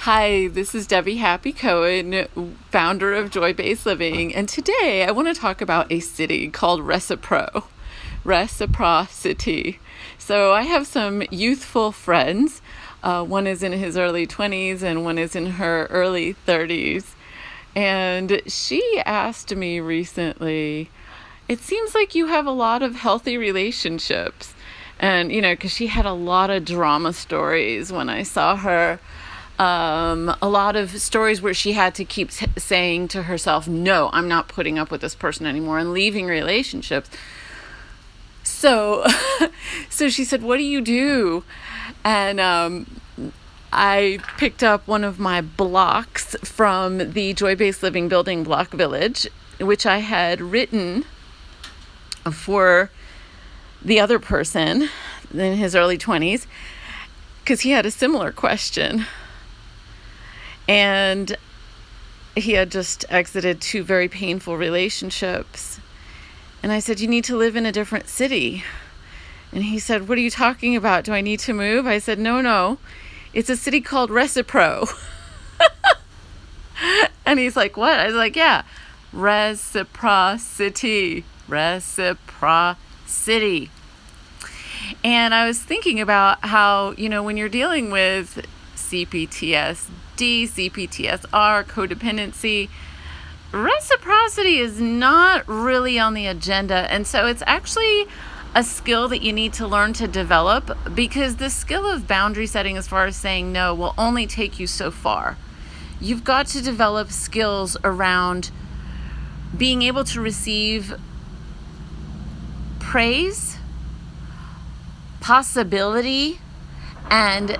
Hi, this is Debbie Happy Cohen, founder of Joy-Based Living, and today I want to talk about a city called reciprocity. So I have some youthful friends. One is in his early 20s and one is in her early 30s. And she asked me recently, it seems like you have a lot of healthy relationships. And, because she had a lot of drama stories when I saw her. A lot of stories where she had to keep saying to herself, no, I'm not putting up with this person anymore, and leaving relationships. So she said, what do you do? And I picked up one of my blocks from the Joy-Based Living Building Block Village, which I had written for the other person in his early 20s, because he had a similar question. And he had just exited 2 very painful relationships. And I said, you need to live in a different city. And he said, what are you talking about? Do I need to move? I said, no. It's a city called Recipro. And he's like, what? I was like, yeah, reciprocity. And I was thinking about how, when you're dealing with CPTSD, CPTSR, codependency, reciprocity is not really on the agenda. And so it's actually a skill that you need to learn to develop, because the skill of boundary setting, as far as saying no, will only take you so far. You've got to develop skills around being able to receive praise, possibility, and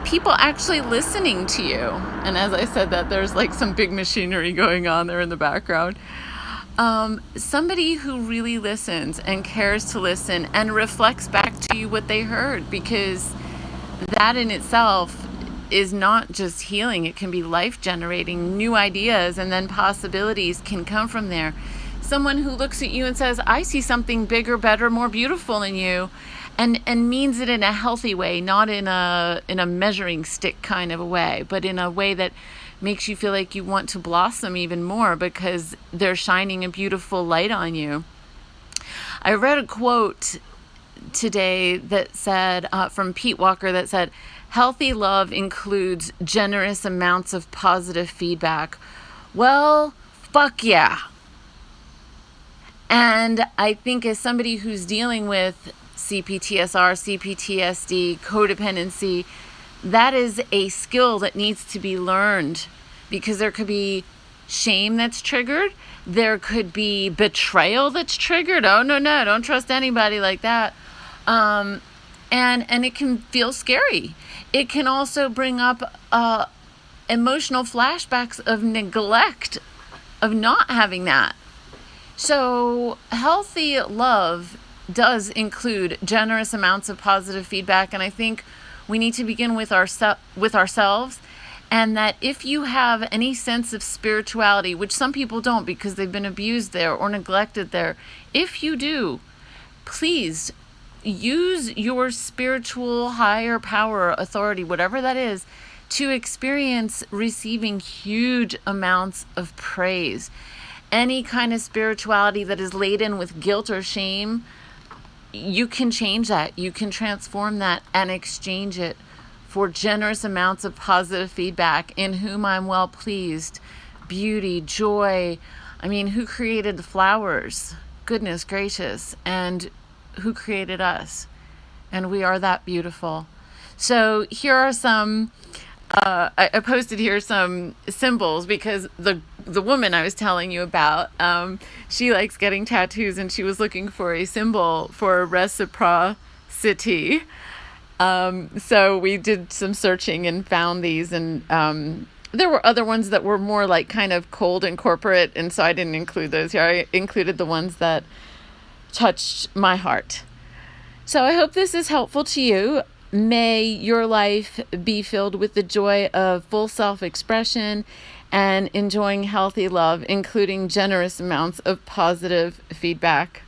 people actually listening to you. And as I said that, there's like some big machinery going on there in the background. Somebody who really listens and cares to listen and reflects back to you what they heard, because that in itself is not just healing. It can be life generating. New ideas and then possibilities can come from there. Someone who looks at you and says, I see something bigger, better, more beautiful in you. And means it in a healthy way, not in a measuring stick kind of a way, but in a way that makes you feel like you want to blossom even more because they're shining a beautiful light on you. I read a quote today that said, from Pete Walker, that said, healthy love includes generous amounts of positive feedback. Well, fuck yeah. And I think as somebody who's dealing with CPTSR, CPTSD, codependency, that is a skill that needs to be learned, because there could be shame that's triggered. There could be betrayal that's triggered. Oh, no, don't trust anybody like that. And it can feel scary. It can also bring up emotional flashbacks of neglect, of not having that. So healthy love does include generous amounts of positive feedback, and I think we need to begin with ourselves, and that if you have any sense of spirituality, which some people don't because they've been abused there or neglected there, if you do, please use your spiritual higher power, authority, whatever that is, to experience receiving huge amounts of praise. Any kind of spirituality that is laden with guilt or shame, you can change that. You can transform that and exchange it for generous amounts of positive feedback, in whom I'm well pleased, beauty, joy. I mean, who created the flowers? Goodness gracious. And who created us? And we are that beautiful. So here are some, I posted here some symbols, because the woman I was telling you about, she likes getting tattoos, and she was looking for a symbol for reciprocity. So we did some searching and found these, and there were other ones that were more like kind of cold and corporate, and so I didn't include those here. I included the ones that touched my heart. So I hope this is helpful to you. May your life be filled with the joy of full self-expression and enjoying healthy love, including generous amounts of positive feedback.